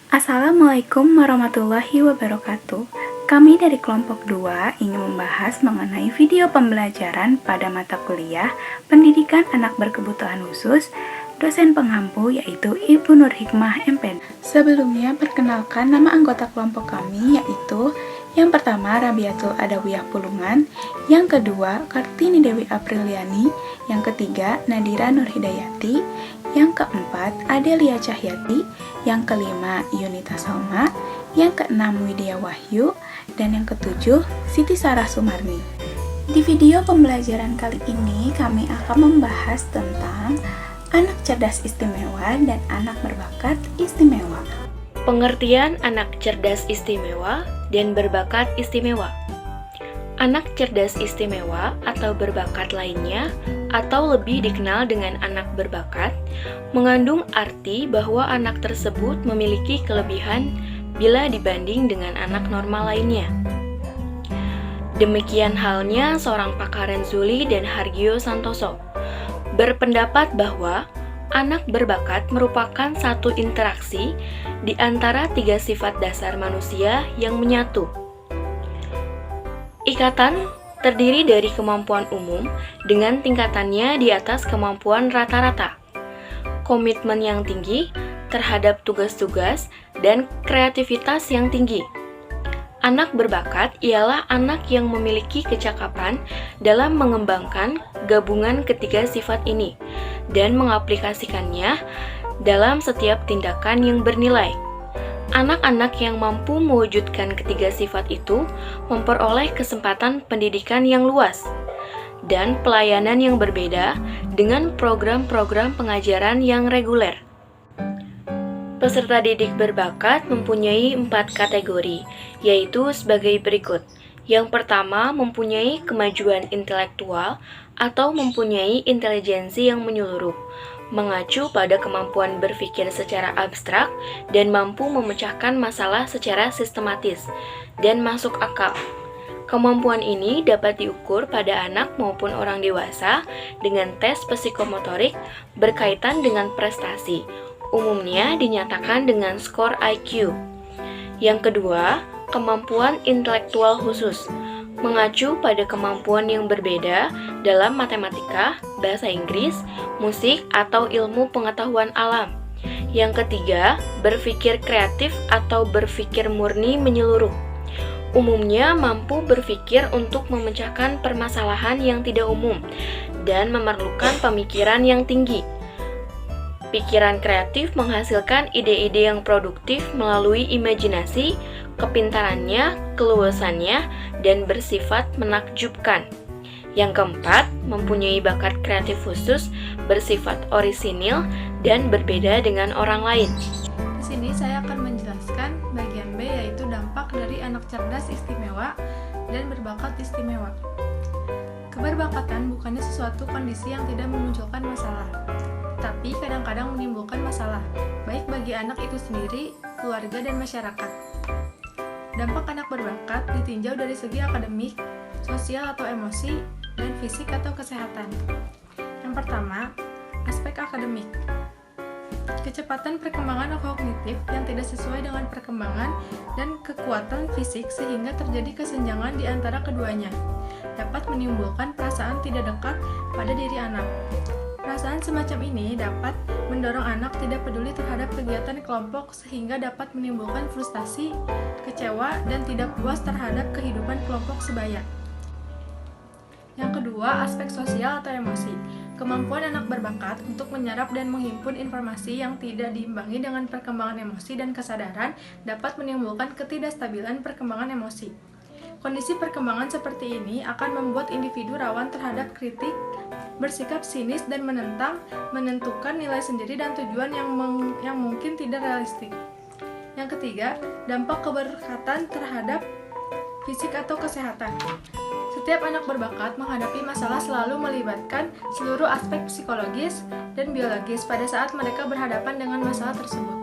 Assalamualaikum warahmatullahi wabarakatuh. Kami dari kelompok 2 ingin membahas mengenai video pembelajaran pada mata kuliah Pendidikan Anak Berkebutuhan Khusus, dosen pengampu yaitu Ibu Nur Hikmah MPD. Sebelumnya perkenalkan nama anggota kelompok kami yaitu yang pertama Rabiatul Adawiyah Pulungan, yang kedua Kartini Dewi Apriliani, yang ketiga Nadira Nur Hidayati, yang keempat Adelia Cahyati, yang kelima Yunita Salma, yang keenam Widya Wahyu, dan yang ketujuh Siti Sarah Sumarni. Di video pembelajaran kali ini kami akan membahas tentang anak cerdas istimewa dan anak berbakat istimewa. Pengertian anak cerdas istimewa dan berbakat istimewa. Anak cerdas istimewa atau berbakat lainnya, atau lebih dikenal dengan anak berbakat, mengandung arti bahwa anak tersebut memiliki kelebihan bila dibanding dengan anak normal lainnya. Demikian halnya seorang pakar Renzulli dan Hargio Santoso berpendapat bahwa anak berbakat merupakan satu interaksi di antara tiga sifat dasar manusia yang menyatu. Ikatan terdiri dari kemampuan umum dengan tingkatannya di atas kemampuan rata-rata, komitmen yang tinggi terhadap tugas-tugas, dan kreativitas yang tinggi. Anak berbakat ialah anak yang memiliki kecakapan dalam mengembangkan gabungan ketiga sifat ini dan mengaplikasikannya dalam setiap tindakan yang bernilai. Anak-anak yang mampu mewujudkan ketiga sifat itu memperoleh kesempatan pendidikan yang luas dan pelayanan yang berbeda dengan program-program pengajaran yang reguler. Peserta didik berbakat mempunyai 4 kategori, yaitu sebagai berikut. Yang pertama, mempunyai kemajuan intelektual atau mempunyai intelijensi yang menyeluruh, mengacu pada kemampuan berpikir secara abstrak dan mampu memecahkan masalah secara sistematis dan masuk akal. Kemampuan ini dapat diukur pada anak maupun orang dewasa dengan tes psikomotorik berkaitan dengan prestasi. Umumnya dinyatakan dengan skor IQ. Yang kedua, kemampuan intelektual khusus, mengacu pada kemampuan yang berbeda dalam matematika, bahasa Inggris, musik, atau ilmu pengetahuan alam. Yang ketiga, berpikir kreatif atau berpikir murni menyeluruh. Umumnya mampu berpikir untuk memecahkan permasalahan yang tidak umum dan memerlukan pemikiran yang tinggi. Pikiran kreatif menghasilkan ide-ide yang produktif melalui imajinasi, kepintarannya, keluasannya, dan bersifat menakjubkan. Yang keempat, mempunyai bakat kreatif khusus, bersifat orisinil, dan berbeda dengan orang lain. Di sini saya akan menjelaskan bagian B, yaitu dampak dari anak cerdas istimewa dan berbakat istimewa. Keberbakatan bukannya sesuatu kondisi yang tidak memunculkan masalah, tapi kadang-kadang menimbulkan masalah, baik bagi anak itu sendiri, keluarga, dan masyarakat. Dampak anak berbakat ditinjau dari segi akademik, sosial atau emosi, dan fisik atau kesehatan. Yang pertama, aspek akademik. Kecepatan perkembangan kognitif yang tidak sesuai dengan perkembangan dan kekuatan fisik sehingga terjadi kesenjangan di antara keduanya, dapat menimbulkan perasaan tidak dekat pada diri anak. Perasaan semacam ini dapat mendorong anak tidak peduli terhadap kegiatan kelompok sehingga dapat menimbulkan frustasi, kecewa, dan tidak puas terhadap kehidupan kelompok sebaya. Yang kedua, aspek sosial atau emosi. Kemampuan anak berbakat untuk menyerap dan menghimpun informasi yang tidak diimbangi dengan perkembangan emosi dan kesadaran dapat menimbulkan ketidakstabilan perkembangan emosi. Kondisi perkembangan seperti ini akan membuat individu rawan terhadap kritik, bersikap sinis dan menentukan nilai sendiri dan tujuan yang mungkin tidak realistik. Yang ketiga, dampak keberkatan terhadap fisik atau kesehatan. Setiap anak berbakat menghadapi masalah selalu melibatkan seluruh aspek psikologis dan biologis pada saat mereka berhadapan dengan masalah tersebut.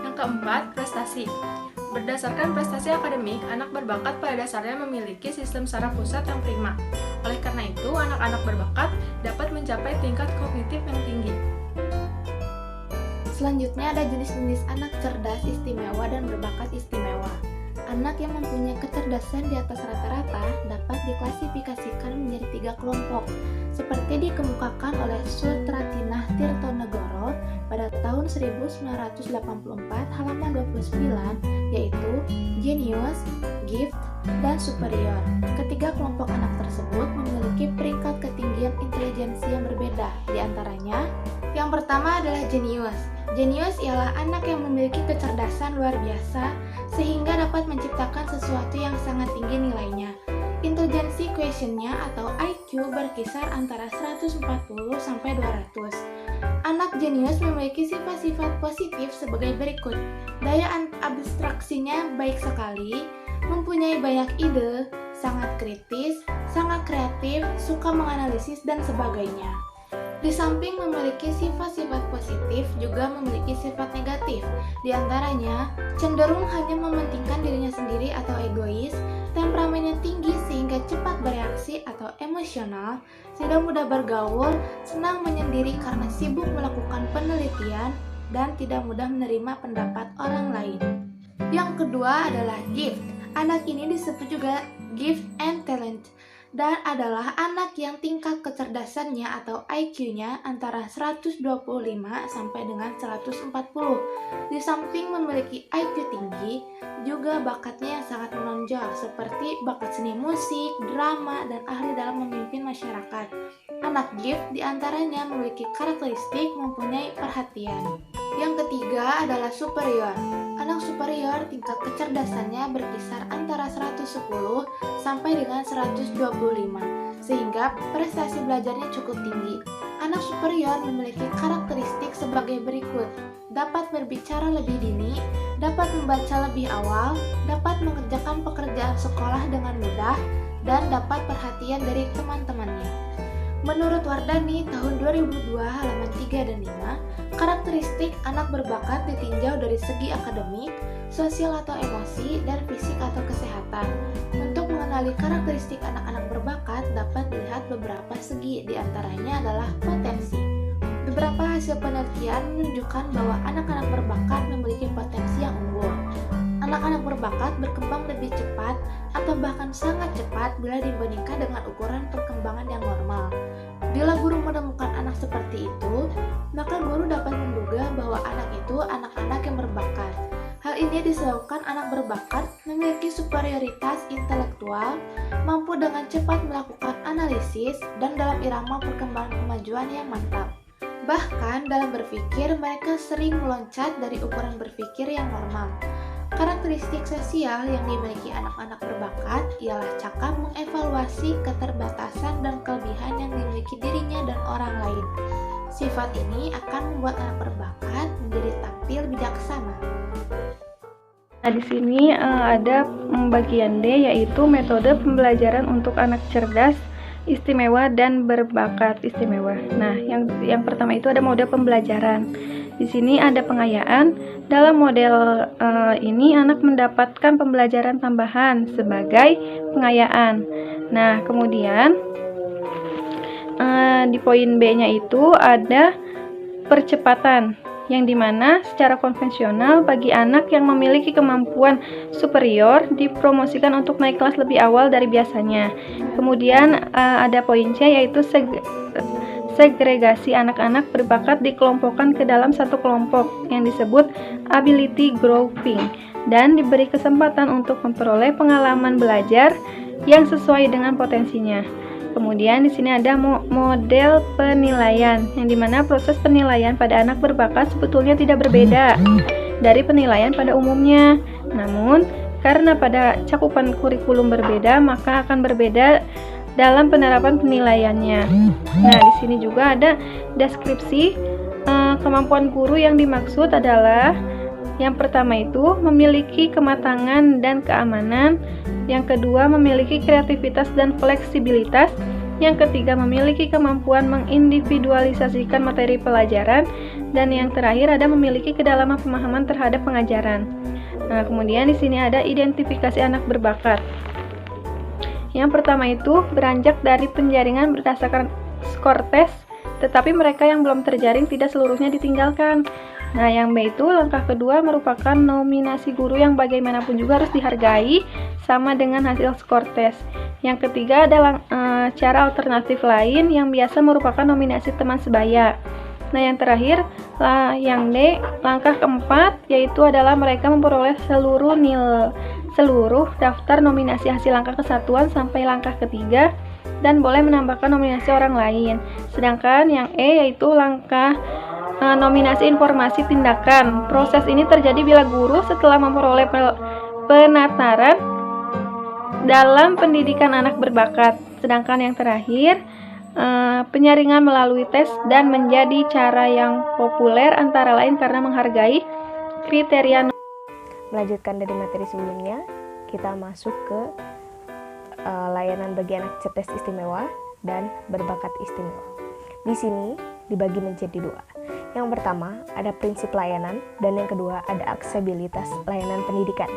Yang keempat, prestasi. Berdasarkan prestasi akademik, anak berbakat pada dasarnya memiliki sistem saraf pusat yang prima. Oleh karena itu, anak-anak berbakat dapat mencapai tingkat kognitif yang tinggi. Selanjutnya ada jenis-jenis anak cerdas istimewa dan berbakat istimewa. Anak yang mempunyai kecerdasan di atas rata-rata dapat diklasifikasikan menjadi 3 kelompok, seperti dikemukakan oleh Sutratinah Tirtonegoro pada tahun 1984 halaman 29, yaitu genius, gift, dan superior. Ketiga kelompok anak tersebut memiliki peringkat ketinggian intelijensi yang berbeda. Di antaranya, yang pertama adalah genius. Genius ialah anak yang memiliki kecerdasan luar biasa sehingga dapat menciptakan sesuatu yang sangat tinggi nilainya. Intelijensi quotientnya atau IQ berkisar antara 140 sampai 200. Anak jenius memiliki sifat-sifat positif sebagai berikut. Daya abstraksinya baik sekali, mempunyai banyak ide, sangat kritis, sangat kreatif, suka menganalisis, dan sebagainya. Di samping memiliki sifat-sifat positif, juga memiliki sifat negatif. Di antaranya, cenderung hanya mementingkan dirinya sendiri atau egois, temperamennya tinggi sehingga cepat bereaksi atau emosional, tidak mudah bergaul, senang menyendiri karena sibuk melakukan penelitian, dan tidak mudah menerima pendapat orang lain. Yang kedua adalah gift. Anak ini disebut juga gift and talent, dan adalah anak yang tingkat kecerdasannya atau IQ-nya antara 125 sampai dengan 140. Di samping memiliki IQ tinggi, juga bakatnya yang sangat menonjol seperti bakat seni musik, drama, dan ahli dalam memimpin masyarakat. Anak gift diantaranya memiliki karakteristik mempunyai perhatian. Yang ketiga adalah superior. Anak superior tingkat kecerdasannya berkisar antara 110 sampai dengan 125, sehingga prestasi belajarnya cukup tinggi. Anak superior memiliki karakteristik sebagai berikut: dapat berbicara lebih dini, dapat membaca lebih awal, dapat mengerjakan pekerjaan sekolah dengan mudah, dan dapat perhatian dari teman-temannya. Menurut Wardani tahun 2002 halaman 3 dan 5, karakteristik anak berbakat ditinjau dari segi akademik, sosial atau emosi, dan fisik atau kesehatan. Untuk mengenali karakteristik anak-anak berbakat dapat dilihat beberapa segi, diantaranya adalah potensi. Beberapa hasil penelitian menunjukkan bahwa anak-anak berbakat memiliki potensi yang unggul. Anak-anak berbakat berkembang lebih cepat atau bahkan sangat cepat bila dibandingkan dengan ukuran perkembangan yang normal. Bila guru menemukan anak seperti itu, maka guru dapat menduga bahwa anak itu anak-anak yang berbakat. Hal ini disebabkan anak berbakat memiliki superioritas intelektual, mampu dengan cepat melakukan analisis, dan dalam irama perkembangan kemajuan yang mantap. Bahkan dalam berpikir, mereka sering meloncat dari ukuran berpikir yang normal. Karakteristik sosial yang dimiliki anak-anak berbakat ialah cakap mengevaluasi keterbatasan dan kelebihan yang dimiliki dirinya dan orang lain. Sifat ini akan membuat anak berbakat menjadi tampil bijaksana. Nah, di sini ada bagian D, yaitu metode pembelajaran untuk anak cerdas istimewa dan berbakat istimewa. Nah, yang pertama itu ada mode pembelajaran. Di sini ada pengayaan. Dalam model ini anak mendapatkan pembelajaran tambahan sebagai pengayaan. Nah, kemudian di poin B-nya itu ada percepatan, yang dimana secara konvensional bagi anak yang memiliki kemampuan superior dipromosikan untuk naik kelas lebih awal dari biasanya. Kemudian ada poin C, yaitu segregasi anak-anak berbakat dikelompokkan ke dalam satu kelompok yang disebut ability grouping dan diberi kesempatan untuk memperoleh pengalaman belajar yang sesuai dengan potensinya. Kemudian di sini ada model penilaian, yang dimana proses penilaian pada anak berbakat sebetulnya tidak berbeda dari penilaian pada umumnya. Namun karena pada cakupan kurikulum berbeda, maka akan berbeda dalam penerapan penilaiannya. Nah, di sini juga ada deskripsi kemampuan guru yang dimaksud adalah yang pertama itu memiliki kematangan dan keamanan, yang kedua memiliki kreativitas dan fleksibilitas, yang ketiga memiliki kemampuan mengindividualisasikan materi pelajaran, dan yang terakhir ada memiliki kedalaman pemahaman terhadap pengajaran. Nah, kemudian di sini ada identifikasi anak berbakat. Yang pertama itu beranjak dari penjaringan berdasarkan skor tes, tetapi mereka yang belum terjaring tidak seluruhnya ditinggalkan. Nah, yang B itu langkah kedua merupakan nominasi guru yang bagaimanapun juga harus dihargai sama dengan hasil skor tes. Yang ketiga adalah cara alternatif lain yang biasa merupakan nominasi teman sebaya. Nah, yang terakhir, yang D, langkah keempat yaitu adalah mereka memperoleh seluruh daftar nominasi hasil langkah kesatuan sampai langkah ketiga dan boleh menambahkan nominasi orang lain. Sedangkan yang E yaitu langkah nominasi informasi tindakan. Proses ini terjadi bila guru setelah memperoleh penataran dalam pendidikan anak berbakat. Sedangkan yang terakhir, penyaringan melalui tes dan menjadi cara yang populer antara lain karena menghargai kriteria. Melanjutkan dari materi sebelumnya, kita masuk ke layanan bagi anak cerdas istimewa dan berbakat istimewa. Di sini dibagi menjadi dua. Yang pertama ada prinsip layanan dan yang kedua ada aksesibilitas layanan pendidikan.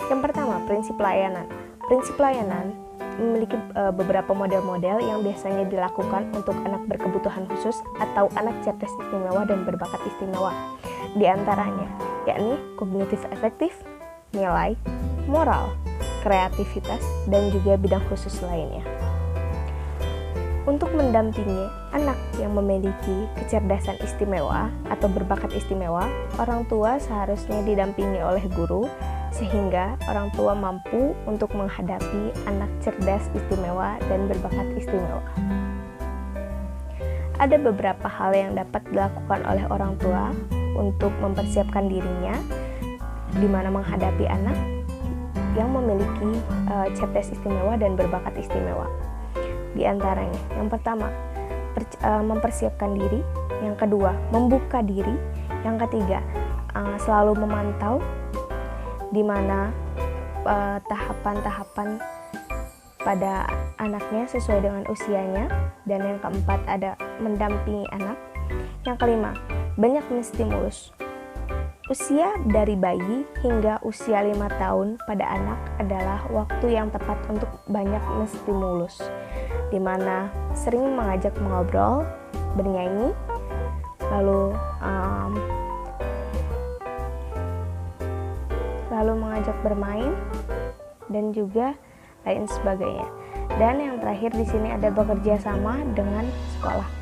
Yang pertama, prinsip layanan. Prinsip layanan memiliki beberapa model-model yang biasanya dilakukan untuk anak berkebutuhan khusus atau anak cerdas istimewa dan berbakat istimewa. Di antaranya, yakni kognitif efektif, nilai, moral, kreativitas, dan juga bidang khusus lainnya. Untuk mendampingi anak yang memiliki kecerdasan istimewa atau berbakat istimewa, orang tua seharusnya didampingi oleh guru sehingga orang tua mampu untuk menghadapi anak cerdas istimewa dan berbakat istimewa. Ada beberapa hal yang dapat dilakukan oleh orang tua untuk mempersiapkan dirinya di mana menghadapi anak yang memiliki cerdas istimewa dan berbakat istimewa. Di antaranya, yang pertama, mempersiapkan diri, yang kedua, membuka diri, yang ketiga, selalu memantau di mana tahapan-tahapan pada anaknya sesuai dengan usianya, dan yang keempat ada mendampingi anak. Yang kelima, banyak menstimulus. Usia dari bayi hingga usia 5 tahun pada anak adalah waktu yang tepat untuk banyak menstimulus, di mana sering mengajak mengobrol, bernyanyi, lalu mengajak bermain, dan juga lain sebagainya. Dan yang terakhir di sini ada bekerja sama dengan sekolah.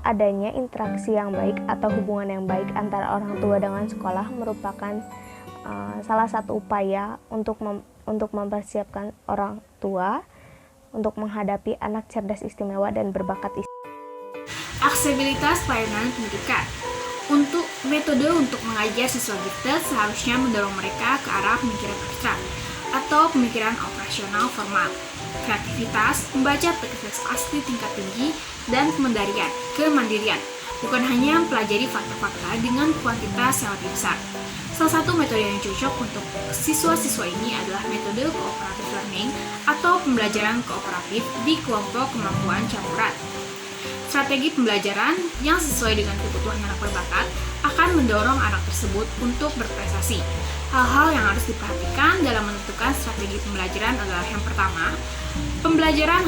Adanya interaksi yang baik atau hubungan yang baik antara orang tua dengan sekolah merupakan salah satu upaya untuk mempersiapkan orang tua untuk menghadapi anak cerdas istimewa dan berbakat istimewa. Aksesibilitas pelayanan pendidikan. Untuk metode untuk mengajar siswa gifted seharusnya mendorong mereka ke arah pemikiran abstrak atau pemikiran operasional formal, kreativitas, membaca teks asli tingkat tinggi, dan kemandirian, bukan hanya mempelajari fakta-fakta dengan kuantitas yang lebih besar. Salah satu metode yang cocok untuk siswa-siswa ini adalah metode cooperative learning atau pembelajaran kooperatif di kelompok kemampuan campuran. Strategi pembelajaran yang sesuai dengan kebutuhan anak berbakat akan mendorong anak tersebut untuk berprestasi. Hal-hal yang harus diperhatikan dalam menentukan strategi pembelajaran adalah yang pertama, pembelajaran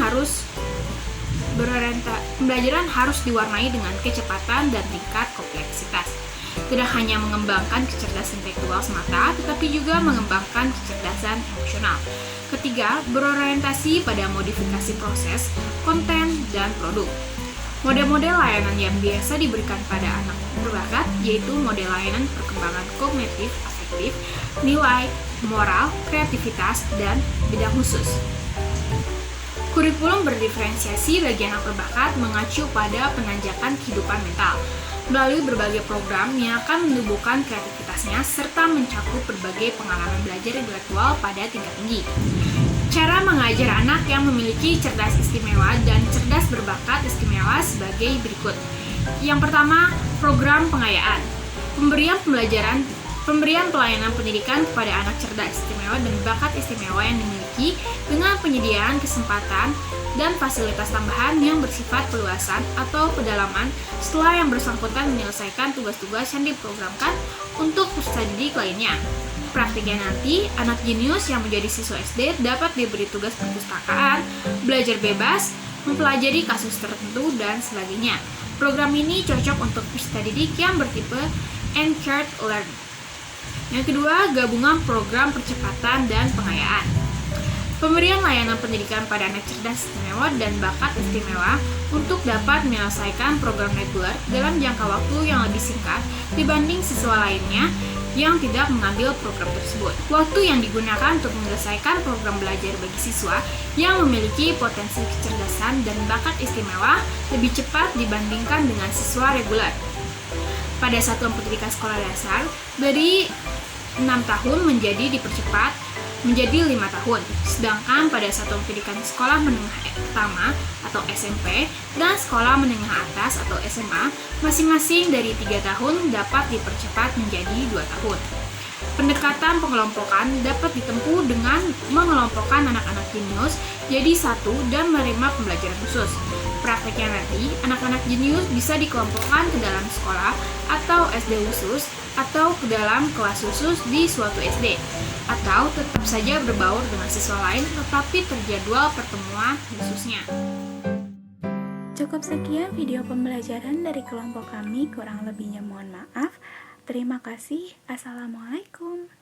harus diwarnai dengan kecepatan dan tingkat kompleksitas. Tidak hanya mengembangkan kecerdasan intelektual semata, tetapi juga mengembangkan kecerdasan emosional. Ketiga, berorientasi pada modifikasi proses, konten, dan produk. Model-model layanan yang biasa diberikan pada anak berbakat yaitu model layanan perkembangan kognitif, afektif, nilai, moral, kreativitas, dan bidang khusus. Kurikulum berdiferensiasi bagi anak berbakat mengacu pada penanjakan kehidupan mental melalui berbagai program yang akan menumbuhkan kreativitasnya serta mencakup berbagai pengalaman belajar intelektual pada tingkat tinggi. Cara mengajar anak yang memiliki cerdas istimewa dan cerdas berbakat istimewa sebagai berikut. Yang pertama, program pengayaan. Pemberian pelayanan pendidikan kepada anak cerdas istimewa dan bakat istimewa yang dimiliki dengan penyediaan kesempatan dan fasilitas tambahan yang bersifat perluasan atau pedalaman setelah yang bersangkutan menyelesaikan tugas-tugas yang diprogramkan untuk peserta didik lainnya. Praktiknya nanti, anak jenius yang menjadi siswa SD dapat diberi tugas perpustakaan, belajar bebas, mempelajari kasus tertentu, dan sebagainya. Program ini cocok untuk peserta didik yang bertipe Anchored Learning. Yang kedua, gabungan program percepatan dan pengayaan. Pemberian layanan pendidikan pada anak cerdas istimewa dan bakat istimewa untuk dapat menyelesaikan program reguler dalam jangka waktu yang lebih singkat dibanding siswa lainnya yang tidak mengambil program tersebut. Waktu yang digunakan untuk menyelesaikan program belajar bagi siswa yang memiliki potensi kecerdasan dan bakat istimewa lebih cepat dibandingkan dengan siswa reguler. Pada satuan pendidikan sekolah dasar, dari 6 tahun dipercepat menjadi 5 tahun, sedangkan pada satuan pendidikan sekolah menengah pertama atau SMP dan sekolah menengah atas atau SMA masing-masing dari 3 tahun dapat dipercepat menjadi 2 tahun. Pendekatan pengelompokan dapat ditempuh dengan mengelompokkan anak-anak jenius jadi satu dan menerima pembelajaran khusus. Prakteknya nanti, anak-anak jenius bisa dikelompokkan ke dalam sekolah atau SD khusus atau ke dalam kelas khusus di suatu SD, atau tetap saja berbaur dengan siswa lain tetapi terjadwal pertemuan khususnya. Cukup sekian video pembelajaran dari kelompok kami, kurang lebihnya mohon maaf. Terima kasih. Assalamualaikum.